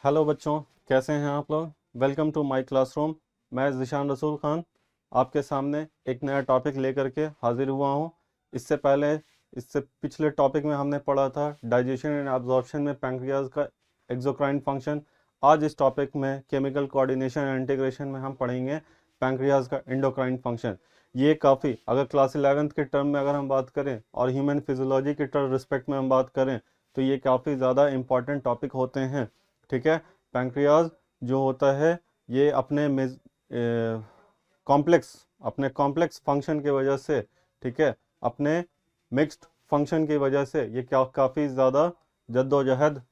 Hello बच्चों, कैसे हैं आप लोग। Welcome to my classroom. मैं ज़िशान रसूल खान आपके सामने एक नया टॉपिक लेकर के हाजिर हुआ हूं। इससे पिछले टॉपिक में हमने पढ़ा था डाइजेशन एंड एब्जॉर्प्शन में पैंक्रियाज का एक्सोक्राइन फंक्शन। आज इस टॉपिक में केमिकल कोऑर्डिनेशन एंड इंटीग्रेशन में हम पढ़ेंगे पैंक्रियाज का एंडोक्राइन फंक्शन। ये काफ़ी, अगर क्लास 11th के टर्म में अगर हम बात करें और ह्यूमन फिजियोलॉजी के रिस्पेक्ट में हम बात करें तो ये काफ़ी ज़्यादा इंपॉर्टेंट टॉपिक होते हैं। ठीक है। पैंक्रियाज जो होता है ये अपने कॉम्प्लेक्स फंक्शन की वजह से, ठीक है, अपने मिक्स्ड फंक्शन की वजह से ये काफ़ी ज़्यादा जद्दोजहद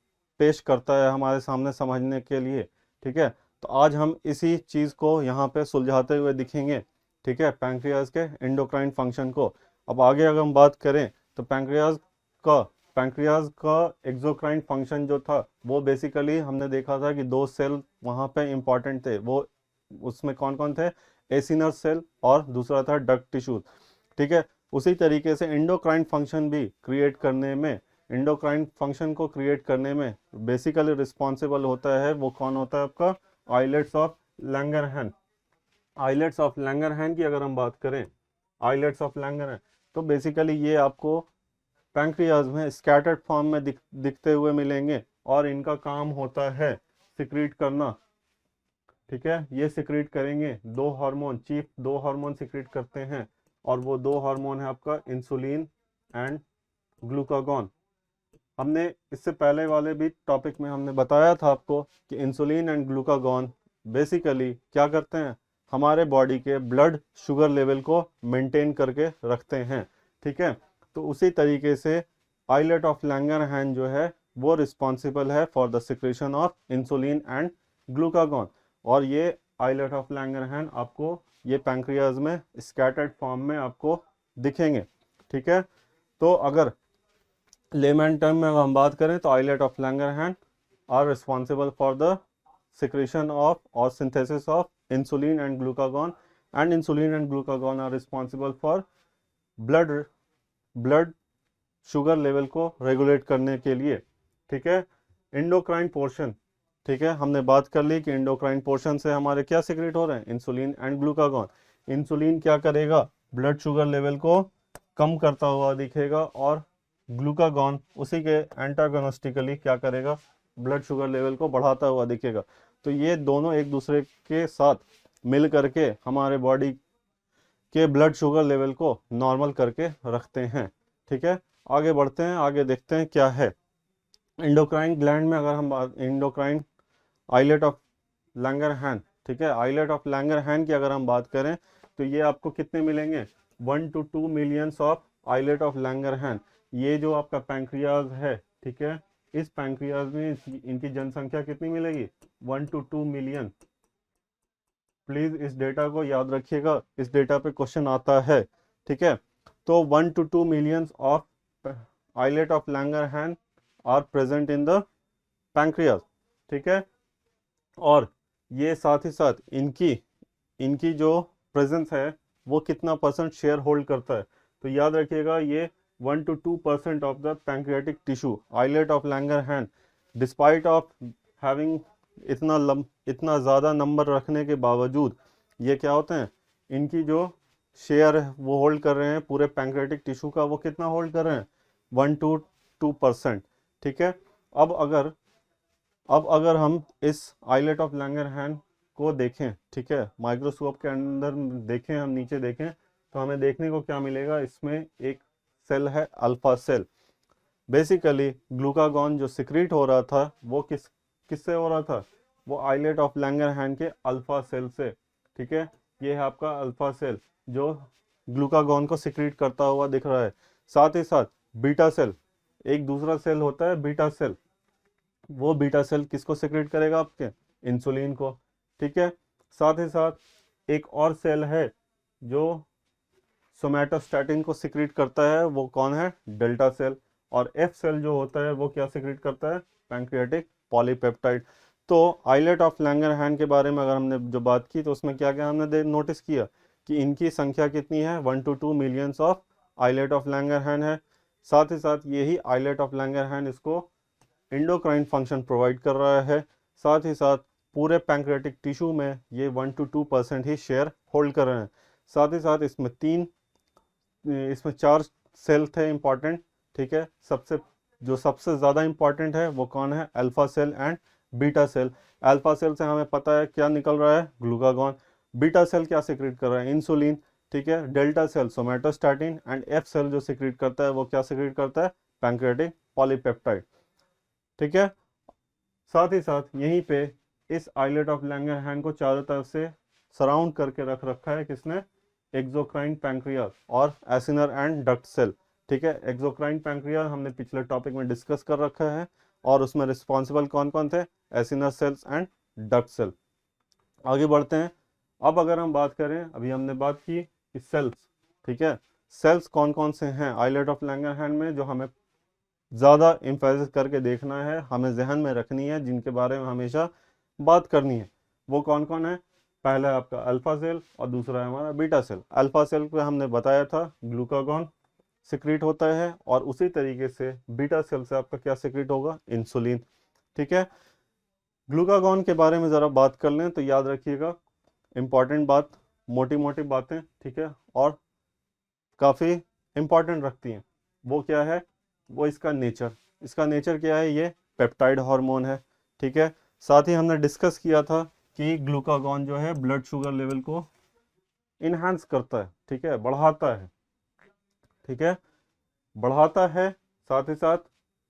पेश करता है हमारे सामने समझने के लिए। ठीक है। तो आज हम इसी चीज़ को यहाँ पे सुलझाते हुए दिखेंगे। ठीक है, पैंक्रियाज के एंडोक्राइन फंक्शन को। अब आगे अगर हम बात करें तो का पैंक्रियाज का एक्सोक्राइन फंक्शन जो था वो बेसिकली हमने देखा था कि दो सेल वहाँ पे इंपॉर्टेंट थे। वो उसमें कौन कौन थे, एसिनर सेल और दूसरा था डक्ट टिश्यूज। ठीक है। उसी तरीके से एंडोक्राइन फंक्शन को क्रिएट करने में बेसिकली रिस्पॉन्सिबल होता है, वो कौन होता है आपका, आइलेट्स ऑफ लैंगरहैन। आइलेट्स ऑफ लैंगरहैन की अगर हम बात करें, आइलेट्स ऑफ लैंगरहैन, तो बेसिकली ये आपको पैंक्रियाज में स्कैटर्ड फॉर्म में दिखते हुए मिलेंगे और इनका काम होता है सिक्रीट करना। ठीक है, ये सिक्रीट करेंगे दो हार्मोन सिक्रीट करते हैं और वो दो हार्मोन है आपका इंसुलिन एंड ग्लूकागॉन। हमने इससे पहले वाले भी टॉपिक में हमने बताया था आपको कि इंसुलिन एंड ग्लूकागॉन बेसिकली क्या करते हैं, हमारे बॉडी के ब्लड शुगर लेवल को मेंटेन करके रखते हैं। ठीक है। तो उसी तरीके से आइलेट ऑफ लैंगरहैन जो है वो रिस्पॉन्सिबल है for the secretion of insulin and glucagon. और ये आइलेट ऑफ लैंगरहैन आपको ये पैंक्रियाज में स्कैटर्ड फॉर्म में आपको दिखेंगे। ठीक है। तो अगर लेमैन टर्म में अगर हम बात करें तो islet of Langerhans are responsible for the secretion of or synthesis of insulin and glucagon, and insulin and glucagon are responsible for blood blood sugar level को रेगुलेट करने के लिए। ठीक है। इंडोक्राइन पोर्शन, ठीक है, हमने बात कर ली कि इंडोक्राइन पोर्शन से हमारे क्या सिक्रेट हो रहे हैं, इंसुलिन एंड ग्लूकागॉन। इंसुलिन क्या करेगा, ब्लड शुगर लेवल को कम करता हुआ दिखेगा और ग्लूकागॉन उसी के एंटागोनिस्टिकली क्या करेगा, ब्लड शुगर लेवल को बढ़ाता हुआ दिखेगा। तो ये दोनों एक दूसरे के साथ मिल करके हमारे बॉडी के ब्लड शुगर लेवल को नॉर्मल करके रखते हैं। ठीक है। आगे बढ़ते हैं, आगे देखते हैं क्या है इंडोक्राइन ग्लैंड में। अगर हम इंडोक्राइन आइलेट ऑफ लैंगरहैन, ठीक है, आइलेट ऑफ लैंगरहैन की अगर हम बात करें तो ये आपको कितने मिलेंगे, 1 to 2 millions of islet of Langerhans. ये जो आपका पैंक्रियाज है, ठीक है, इस पैंक्रियाज में इनकी जनसंख्या कितनी मिलेगी, 1 to 2 मिलियन। प्लीज इस डेटा को याद रखिएगा, इस डेटा पे क्वेश्चन आता है। ठीक है। तो 1 to 2 millions of islet of Langerhans are present in the pancreas. ठीक है। और ये साथ ही साथ इनकी इनकी जो प्रेजेंस है वो कितना परसेंट शेयर होल्ड करता है, तो याद रखिएगा ये 1 to 2% of the pancreatic tissue islet of Langerhans, despite of having इतना ज़्यादा नंबर रखने के बावजूद ये क्या होते हैं, इनकी जो शेयर है वो होल्ड कर रहे हैं पूरे पैंक्रियाटिक टिश्यू का, वो कितना होल्ड कर रहे हैं, 1 to 2%। ठीक है। अब अगर हम इस आइलेट ऑफ लैंगरहैन को देखें, ठीक है, माइक्रोस्कोप के अंदर देखें, हम नीचे देखें तो हमें देखने को क्या मिलेगा, इसमें एक सेल है अल्फा सेल। बेसिकली ग्लूकागॉन जो सिक्रीट हो रहा था वो किससे हो रहा था, वो आइलेट ऑफ लैंगरहैन के अल्फा सेल से। ठीक है। ये है आपका अल्फा सेल जो ग्लूकागॉन को सिक्रीट करता हुआ दिख रहा है। साथ ही साथ बीटा सेल, एक दूसरा सेल होता है बीटा सेल, वो बीटा सेल किसको सिक्रेट करेगा, आपके इंसुलिन को। ठीक है। साथ ही साथ एक और सेल है जो सोमैटोस्टैटिन को सिक्रेट करता है, वो कौन है, डेल्टा सेल। और एफ सेल जो होता है वो क्या सिक्रेट करता है, पैंक्रियाटिक पॉलीपेप्टाइड। तो आइलेट ऑफ लैंगरहैन के बारे में अगर हमने जो बात की तो उसमें क्या क्या हमने नोटिस किया कि इनकी संख्या कितनी है, 1 to 2 millions of islet of Langerhans है। साथ ही साथ यही आइलेट ऑफ लैंगरहैन इसको एंडोक्राइन फंक्शन प्रोवाइड कर रहा है। साथ ही साथ पूरे पैंक्रियाटिक टिश्यू में ये 1 to 2% ही शेयर होल्ड कर रहे हैं। साथ ही साथ इसमें 4 सेल थे इंपॉर्टेंट, ठीक है। सबसे ज़्यादा इंपॉर्टेंट है वो कौन है, alpha cell and beta cell. Alpha cell से हमें पता है क्या निकल रहा है, ग्लूकागॉन। बीटा सेल क्या सिक्रीट कर रहा है, इंसुलिन, ठीक है। Delta cell somatostatin and F cell जो सिक्रीट करता है वो क्या सिक्रीट करता है, पैंक्रियाटिक पॉलीपेप्टाइड, ठीक है। साथ ही साथ यहीं पे इस आइलेट ऑफ लैंगरहैंस को चारों तरफ से सराउंड करके रख रखा है किसने, एक्सोक्राइन पैंक्रियास और एसिनर एंड डक्ट सेल, ठीक है। एक्सोक्राइन पैंक्रियास हमने पिछले टॉपिक में डिस्कस कर रखा है और उसमें रिस्पॉन्सिबल कौन कौन थे, acinar cells and duct cell. आगे बढ़ते हैं। अब अगर हम बात करें, अभी हमने बात की कि सेल्स, ठीक है, सेल्स कौन कौन से हैं आइलेट ऑफ लैंगरहैंस में जो हमें ज़्यादा एम्फेसिस करके देखना है, हमें जहन में रखनी है, जिनके बारे में हमेशा बात करनी है, वो कौन कौन है। पहला है आपका अल्फा सेल और दूसरा है हमारा बीटा सेल। अल्फा सेल पे हमने बताया था ग्लूकागॉन सिक्रीट होता है और उसी तरीके से बीटा सेल से आपका क्या सिक्रीट होगा, इंसुलिन, ठीक है। ग्लूकागॉन के बारे में ज़रा बात कर लें तो याद रखिएगा, इंपॉर्टेंट बात, मोटी मोटी बातें, ठीक है, और काफ़ी इंपॉर्टेंट रखती हैं। वो क्या है, वो इसका नेचर क्या है, ये पेप्टाइड हार्मोन है, ठीक है। साथ ही हमने डिस्कस किया था कि ग्लूकागॉन जो है ब्लड शुगर लेवल को इनहांस करता है, ठीक है, बढ़ाता है, ठीक है, बढ़ाता है। साथ ही साथ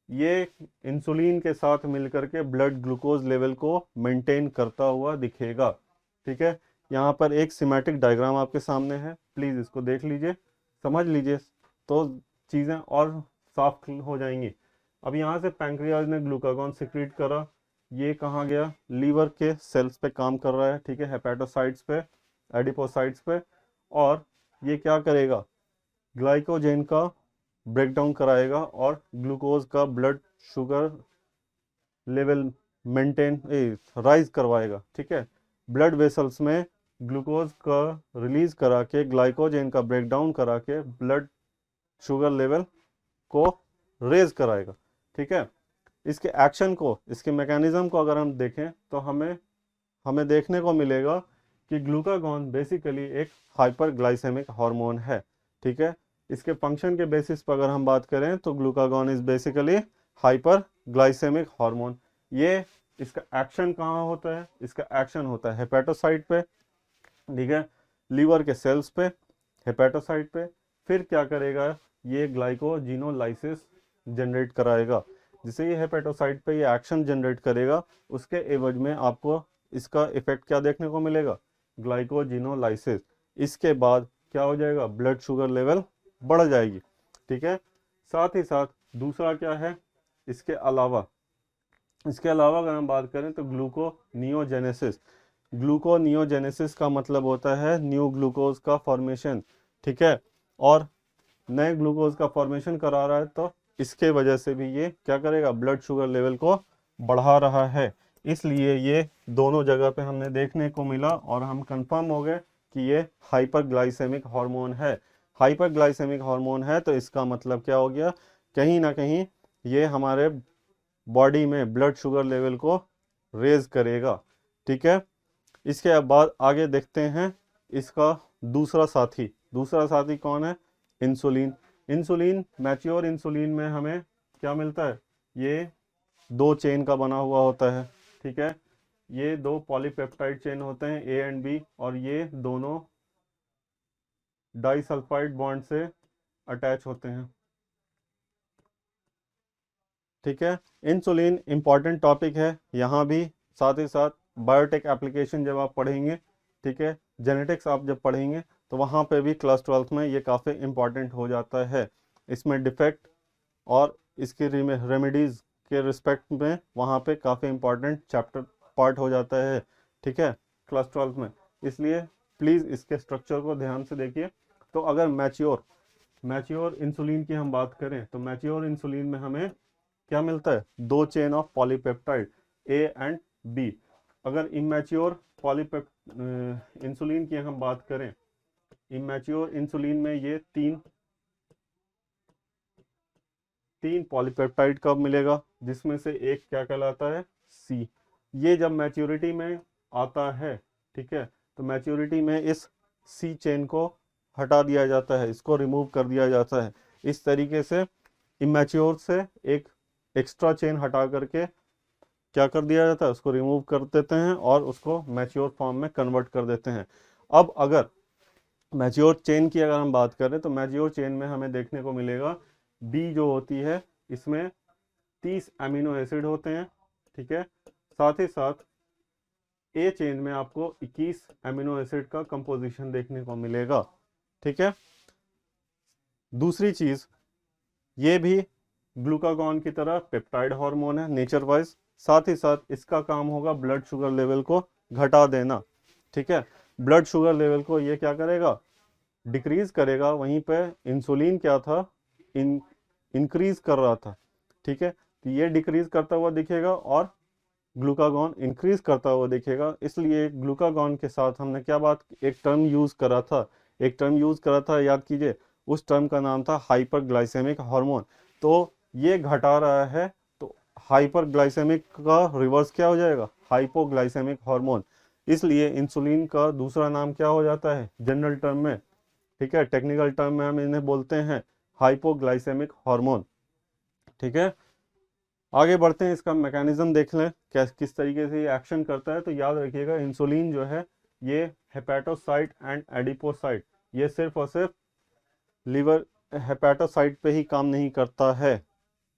ये इंसुलिन के साथ मिलकर के ब्लड ग्लूकोज लेवल को मेंटेन करता हुआ दिखेगा, ठीक है। यहाँ पर एक सिमेटिक डायग्राम आपके सामने है, प्लीज़ इसको देख लीजिए, समझ लीजिए, तो चीज़ें और साफ हो जाएंगी। अब यहाँ से पैंक्रियाज ने ग्लूकागॉन सिक्रीट करा, ये कहाँ गया, लीवर के सेल्स पे काम कर रहा है, ठीक है, हेपेटोसाइट्स पे, एडिपोसाइट्स पे, और ये क्या करेगा, ग्लाइकोजेन का ब्रेकडाउन कराएगा और ग्लूकोज का blood sugar level maintain rise करवाएगा, ठीक है। ब्लड वेसल्स में ग्लूकोज का रिलीज करा के, ग्लाइकोजेन का ब्रेकडाउन करा के ब्लड शुगर लेवल को रेज कराएगा, ठीक है। इसके एक्शन को, इसके मैकेनिज्म को अगर हम देखें तो हमें देखने को मिलेगा कि ग्लूकागॉन बेसिकली एक हाइपरग्लाइसेमिक हार्मोन है, ठीक है। इसके फंक्शन के बेसिस पर अगर हम बात करें तो glucagon is basically hyperglycaemic hormone. ये इसका एक्शन कहाँ होता है, इसका एक्शन होता है हेपेटोसाइट पे, ठीक है, लीवर के सेल्स पे, हेपेटोसाइट पे। फिर क्या करेगा, ये ग्लाइकोजिनोलाइसिस जनरेट कराएगा, जिसे ये हेपेटोसाइट पे ये एक्शन जनरेट करेगा, उसके एवज में आपको इसका इफेक्ट क्या देखने को मिलेगा, ग्लाइकोजिनोलाइसिस। इसके बाद क्या हो जाएगा, ब्लड शुगर लेवल बढ़ जाएगी, ठीक है। साथ ही साथ दूसरा क्या है, इसके अलावा अगर हम बात करें तो ग्लूकोनियोजेनेसिस का मतलब होता है न्यू ग्लूकोज का फॉर्मेशन, ठीक है। और नए ग्लूकोज का फॉर्मेशन करा रहा है तो इसके वजह से भी ये क्या करेगा, ब्लड शुगर लेवल को बढ़ा रहा है। इसलिए ये दोनों जगह पे हमने देखने को मिला और हम कंफर्म हो गए कि ये हाइपरग्लाइसेमिक हार्मोन है। हाइपरग्लाइसेमिक हार्मोन है तो इसका मतलब क्या हो गया, कहीं ना कहीं ये हमारे बॉडी में ब्लड शुगर लेवल को रेज करेगा, ठीक है। इसके बाद आगे देखते हैं इसका दूसरा साथी कौन है, इंसुलिन। मैच्योर इंसुलिन में हमें क्या मिलता है, ये 2 चेन का बना हुआ होता है, ठीक है। ये 2 पॉलीपेप्टाइड चेन होते हैं ए एंड बी, और ये दोनों डाइसल्फाइड बॉन्ड से अटैच होते हैं, ठीक है। इंसुलिन इंपॉर्टेंट टॉपिक है यहाँ भी। साथ ही साथ बायोटेक एप्लीकेशन जब आप पढ़ेंगे, ठीक है, जेनेटिक्स आप जब पढ़ेंगे तो वहाँ पे भी क्लास 12th में ये काफ़ी इंपॉर्टेंट हो जाता है। इसमें डिफेक्ट और इसकी रेमेडीज़ के रिस्पेक्ट में वहाँ पे काफ़ी इंपॉर्टेंट चैप्टर पार्ट हो जाता है, ठीक है, क्लास 12th में। इसलिए प्लीज़ इसके स्ट्रक्चर को ध्यान से देखिए। तो अगर मैच्योर इंसुलिन की हम बात करें तो मैच्योर इंसुलिन में हमें क्या मिलता है, 2 chain of polypeptide A and B. अगर इमेच्योर इंसुलिन की हम बात करें, इमेच्योर इंसुलिन में ये तीन पॉलीपेप्टाइड कब मिलेगा, जिसमें से एक क्या कहलाता है, सी, ये जब मैच्योरिटी में आता है, ठीक है, तो मैच्योरिटी में इस सी चेन को हटा दिया जाता है, इसको रिमूव कर दिया जाता है। इस तरीके से इमेच्योर से एक एक्स्ट्रा चेन हटा करके क्या कर दिया जाता है, उसको रिमूव कर देते हैं और उसको मैच्योर फॉर्म में कन्वर्ट कर देते हैं। अब अगर मैच्योर चेन की अगर हम बात करें तो मैच्योर चेन में हमें देखने को मिलेगा बी जो होती है इसमें 30 अमीनो एसिड होते हैं, ठीक है। साथ ही साथ ए चेन में आपको 21 अमीनो एसिड का कंपोजिशन देखने को मिलेगा, ठीक है। दूसरी चीज, ये भी ग्लूकागॉन की तरह पेप्टाइड हार्मोन है नेचर वाइज। साथ ही साथ इसका काम होगा ब्लड शुगर लेवल को घटा देना, ठीक है। ब्लड शुगर लेवल को ये क्या करेगा, डिक्रीज करेगा। वहीं पे इंसुलिन क्या था, इंक्रीज कर रहा था, ठीक है। तो ये डिक्रीज करता हुआ दिखेगा और ग्लूकागॉन इंक्रीज करता हुआ दिखेगा। इसलिए ग्लूकागॉन के साथ हमने क्या बात, एक टर्म यूज करा था, एक टर्म यूज करा था, याद कीजिए। उस टर्म का नाम था हाइपरग्लाइसेमिक हार्मोन। तो ये घटा रहा है, तो हाइपरग्लाइसेमिक का रिवर्स क्या हो जाएगा, हाइपोग्लाइसेमिक हार्मोन। इसलिए इंसुलिन का दूसरा नाम क्या हो जाता है जनरल टर्म में, ठीक है, टेक्निकल टर्म में हम इन्हें बोलते हैं हाइपोग्लाइसेमिक हार्मोन, ठीक है। आगे बढ़ते हैं, इसका मैकेनिज्म देख लें किस तरीके से ये एक्शन करता है। तो याद रखिएगा इंसुलिन जो है ये हेपेटोसाइट एंड एडिपोसाइट, ये सिर्फ और सिर्फ लिवर हेपेटोसाइट पे ही काम नहीं करता है,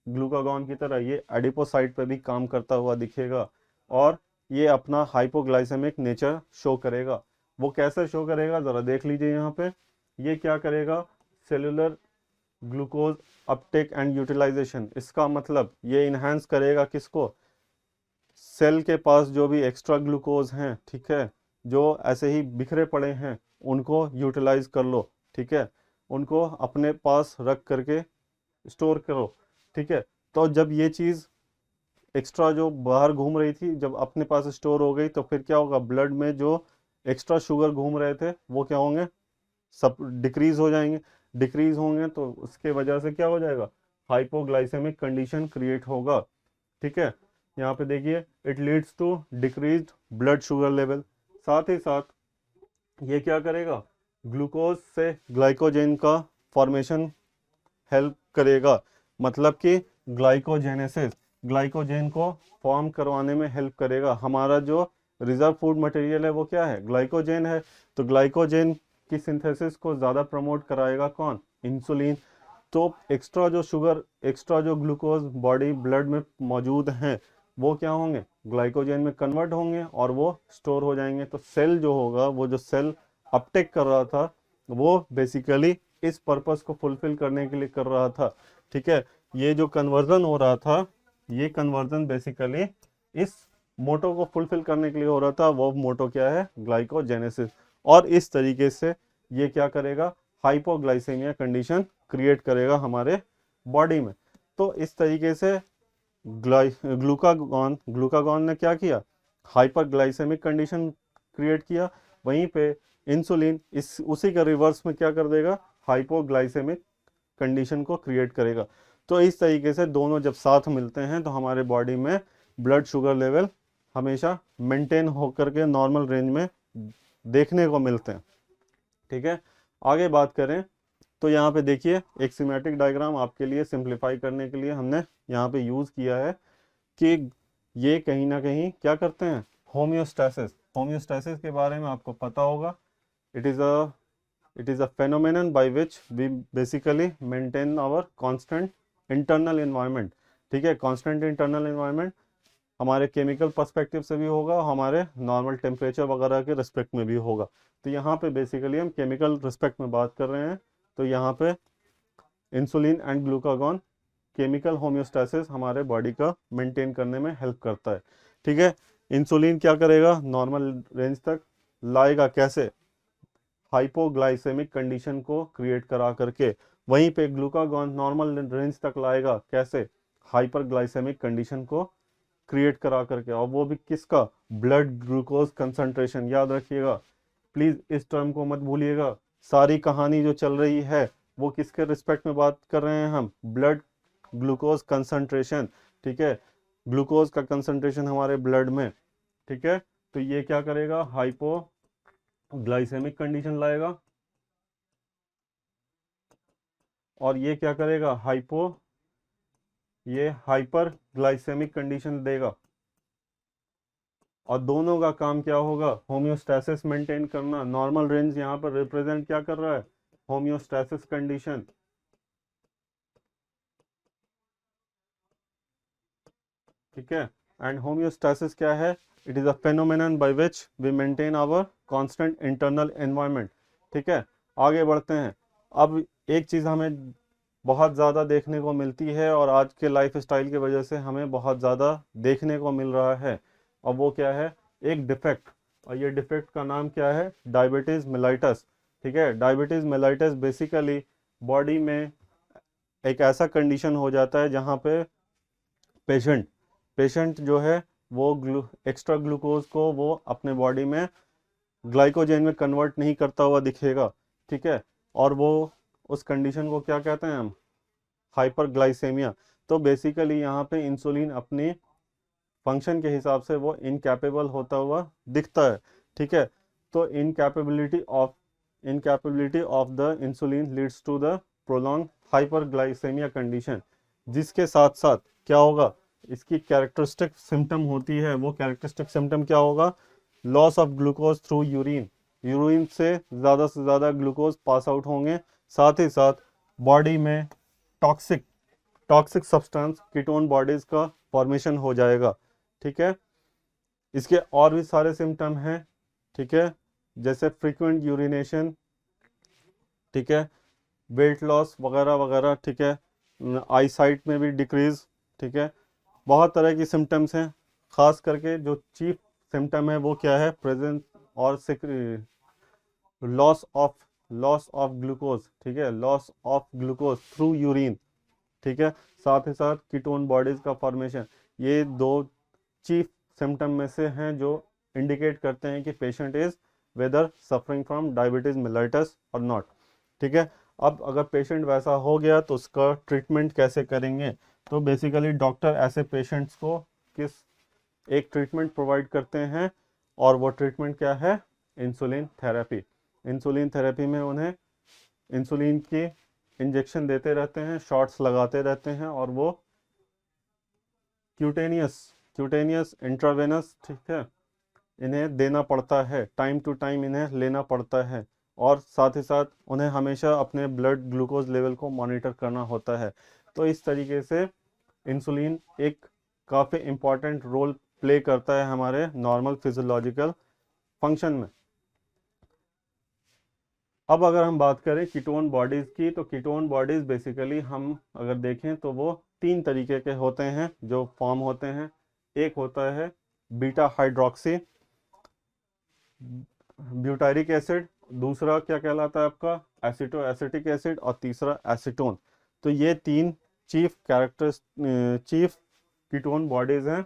ग्लूकागॉन की तरह ये एडिपोसाइट पे भी काम करता हुआ दिखेगा और ये अपना हाइपोग्लाइसेमिक नेचर शो करेगा। वो कैसे शो करेगा जरा देख लीजिए यहाँ पे। ये क्या करेगा, cellular glucose uptake and utilisation. इसका मतलब ये इन्हांस करेगा किसको, सेल के पास जो भी एक्स्ट्रा ग्लूकोज हैं, ठीक है, जो ऐसे ही बिखरे पड़े हैं उनको यूटिलाइज कर लो, ठीक है, उनको अपने पास रख करके स्टोर करो, ठीक है। तो जब ये चीज़ एक्स्ट्रा जो बाहर घूम रही थी जब अपने पास स्टोर हो गई, तो फिर क्या होगा, ब्लड में जो एक्स्ट्रा शुगर घूम रहे थे वो क्या होंगे, सब डिक्रीज हो जाएंगे। डिक्रीज होंगे तो उसके वजह से क्या हो जाएगा, हाइपोग्लाइसेमिक कंडीशन क्रिएट होगा, ठीक है। यहाँ पे देखिए it leads to decreased blood sugar level. साथ ही साथ ये क्या करेगा, ग्लूकोज से ग्लाइकोजेन का फॉर्मेशन हेल्प करेगा। मतलब कि ग्लाइकोजेनेसिस, ग्लाइकोजेन को फॉर्म करवाने में हेल्प करेगा। हमारा जो रिजर्व फूड मटेरियल है वो क्या है, ग्लाइकोजेन है। तो ग्लाइकोजेन की सिंथेसिस को ज़्यादा प्रमोट कराएगा कौन, इंसुलिन। तो एक्स्ट्रा जो शुगर, एक्स्ट्रा जो ग्लूकोज बॉडी ब्लड में मौजूद हैं वो क्या होंगे, ग्लाइकोजेन में कन्वर्ट होंगे और वो स्टोर हो जाएंगे। तो सेल जो होगा, वो जो सेल अपटेक कर रहा था वो बेसिकली इस पर्पस को फुलफिल करने के लिए कर रहा था, ठीक है। ये जो कन्वर्जन हो रहा था, ये कन्वर्जन बेसिकली इस मोटो को फुलफिल करने के लिए हो रहा था। वो मोटो क्या है, ग्लाइकोजेनेसिस। और इस तरीके से ये क्या करेगा, हाइपोग्लाइसेमिया कंडीशन क्रिएट करेगा हमारे बॉडी में। तो इस तरीके से ग्लूकागॉन ने क्या किया, हाइपरग्लाइसेमिक कंडीशन क्रिएट किया। वहीं पे इंसुलिन इस उसी का रिवर्स में क्या कर देगा, हाइपोग्लाइसेमिक कंडीशन को क्रिएट करेगा। तो इस तरीके से दोनों जब साथ मिलते हैं तो हमारे बॉडी में ब्लड शुगर लेवल हमेशा मेंटेन होकर के नॉर्मल रेंज में देखने को मिलते हैं, ठीक है। आगे बात करें तो यहाँ पे देखिए एक सीमेटिक डायग्राम आपके लिए सिंप्लीफाई करने के लिए हमने यहाँ पे यूज किया है कि ये कहीं ना कहीं क्या करते हैं, होम्योस्टैसिस। होम्योस्टैसिस के बारे में आपको पता होगा, it is a phenomenon by which we basically maintain our constant internal environment, ठीक है। constant internal environment हमारे केमिकल पर्सपेक्टिव से भी होगा, हमारे नॉर्मल टेम्परेचर वगैरह के रिस्पेक्ट में भी होगा। तो यहाँ पे बेसिकली हम केमिकल रिस्पेक्ट में बात कर रहे हैं। तो यहाँ पे insulin and glucagon chemical homeostasis हमारे बॉडी का मेंटेन करने में हेल्प करता है, ठीक है। इंसुलिन क्या करेगा, नॉर्मल रेंज तक लाएगा, कैसे, हाइपोग्लाइसेमिक कंडीशन को क्रिएट करा करके। वहीं पे ग्लूकागॉन नॉर्मल रेंज तक लाएगा, कैसे, हाइपरग्लाइसेमिक कंडीशन को क्रिएट करा करके। और वो भी किसका, ब्लड ग्लूकोज कंसंट्रेशन। याद रखिएगा प्लीज, इस टर्म को मत भूलिएगा। सारी कहानी जो चल रही है वो किसके रिस्पेक्ट में बात कर रहे हैं हम, ब्लड ग्लूकोज कंसंट्रेशन, ठीक है। ग्लूकोज का कंसंट्रेशन हमारे ब्लड में ठीक है। तो ये क्या करेगा, हाइपोग्लाइसेमिक कंडीशन लाएगा, और ये क्या करेगा, ये हाइपर ग्लाइसेमिक कंडीशन देगा। और दोनों का काम क्या होगा, होम्योस्टैसिस मेंटेन करना। नॉर्मल रेंज यहाँ पर रिप्रेजेंट क्या कर रहा है, होम्योस्टैसिस कंडीशन, ठीक है। एंड होम्योस्टैसिस क्या है, it is a phenomenon by which we maintain our constant internal environment, ठीक है। आगे बढ़ते हैं। अब एक चीज हमें बहुत ज़्यादा देखने को मिलती है, और आज के लाइफ स्टाइल की वजह से हमें बहुत ज़्यादा देखने को मिल रहा है, और वो क्या है, एक डिफेक्ट। और ये डिफेक्ट का नाम क्या है, डायबिटीज़ मेलाइटस, ठीक है। डायबिटीज़ मेलाइटस बेसिकली बॉडी में एक ऐसा कंडीशन हो जाता है जहाँ पे पेशेंट पेशेंट जो है वो एक्स्ट्रा ग्लूकोज को वो अपने बॉडी में ग्लाइकोजेन में कन्वर्ट नहीं करता हुआ दिखेगा, ठीक है। और वो उस कंडीशन को क्या कहते हैं हम, हाइपरग्लाइसेमिया। तो बेसिकली यहाँ पे इंसुलिन अपनी फंक्शन के हिसाब से वो इनकैपेबल होता हुआ दिखता है, ठीक है। तो incapability of the insulin leads to the prolong hyperglycaemia condition, जिसके साथ साथ क्या होगा, इसकी कैरेक्टरिस्टिक सिम्टम होती है, वो कैरेक्टरिस्टिक सिम्टम क्या होगा, loss of glucose through urine, urine से ज़्यादा ग्लूकोज पास आउट होंगे। साथ ही साथ बॉडी में toxic toxic substance ketone bodies का फॉर्मेशन हो जाएगा, ठीक है। इसके और भी सारे सिम्टम हैं, ठीक है, जैसे फ्रीक्वेंट यूरिनेशन, ठीक है, वेट लॉस वगैरह वगैरह, ठीक है, आई साइट में भी डिक्रीज, ठीक है। बहुत तरह की सिम्टम्स हैं। खास करके जो चीफ सिम्टम है वो क्या है, प्रेजेंस और लॉस ऑफ ग्लूकोज, ठीक है, loss of glucose through urine, ठीक है। साथ ही साथ कीटोन बॉडीज का फॉर्मेशन। ये दो चीफ सिम्टम में से हैं जो इंडिकेट करते हैं कि patient is whether suffering from diabetes mellitus और नॉट, ठीक है। अब अगर पेशेंट वैसा हो गया तो उसका ट्रीटमेंट कैसे करेंगे, तो बेसिकली डॉक्टर ऐसे पेशेंट्स को किस एक ट्रीटमेंट प्रोवाइड करते हैं, और वो ट्रीटमेंट क्या है, इंसुलिन थेरेपी। इंसुलिन थेरेपी में उन्हें इंसुलिन की इंजेक्शन देते रहते हैं, शॉट्स लगाते रहते हैं, और वो क्यूटेनियस इंट्रावेनस, ठीक है, इन्हें देना पड़ता है, टाइम टू टाइम इन्हें लेना पड़ता है। और साथ ही साथ उन्हें हमेशा अपने ब्लड ग्लूकोज लेवल को मॉनिटर करना होता है। तो इस तरीके से इंसुलिन एक काफ़ी इम्पॉर्टेंट रोल प्ले करता है हमारे नॉर्मल फिजियोलॉजिकल फंक्शन में। अब अगर हम बात करें कीटोन बॉडीज़ की, तो कीटोन बॉडीज़ बेसिकली हम अगर देखें तो वो तीन तरीके के होते हैं जो फॉर्म होते हैं। एक होता है बीटा हाइड्रोक्सी ब्यूटारिक एसिड, दूसरा क्या कहलाता है आपका एसिटो एसिटिक एसिड, और तीसरा एसीटोन। तो ये तीन चीफ कीटोन बॉडीज़ हैं।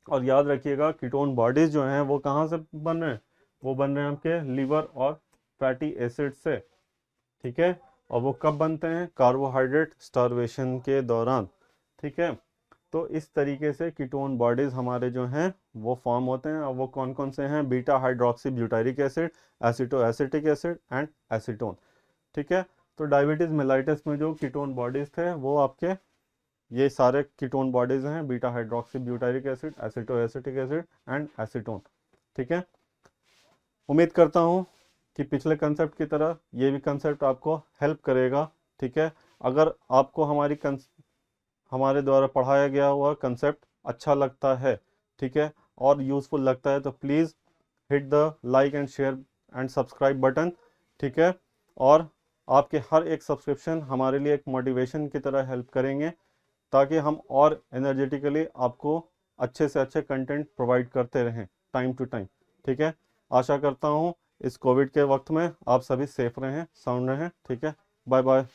और याद रखिएगा कीटोन बॉडीज़ जो हैं वो कहाँ से बन रहे हैं, वो बन रहे हैं आपके लीवर और फैटी एसिड से, ठीक है। और वो कब बनते हैं, कार्बोहाइड्रेट स्टार्वेशन के दौरान, ठीक है। तो इस तरीके से कीटोन बॉडीज हमारे जो हैं वो फॉर्म होते हैं। और वो कौन कौन से हैं, beta hydroxy butyric acid, एसिटो acetic acid and acetone, ठीक है। तो डायबिटीज मेलाइटिस में जो कीटोन बॉडीज थे वो आपके ये सारे कीटोन बॉडीज हैं, beta hydroxy butyric acid, एसिटो acetic acid and acetone, ठीक है। उम्मीद करता हूँ कि पिछले कंसेप्ट की तरह ये भी कंसेप्ट आपको हेल्प करेगा, ठीक है। अगर आपको हमारे द्वारा पढ़ाया गया हुआ कंसेप्ट अच्छा लगता है, ठीक है, और यूज़फुल लगता है, तो please hit the like and share and subscribe button, ठीक है। और आपके हर एक सब्सक्रिप्शन हमारे लिए एक मोटिवेशन की तरह हेल्प करेंगे, ताकि हम और एनर्जेटिकली आपको अच्छे से अच्छे कंटेंट प्रोवाइड करते रहें टाइम टू टाइम, ठीक है। आशा करता हूँ इस कोविड के वक्त में आप सभी सेफ रहें, साउंड रहें, ठीक है। Bye bye.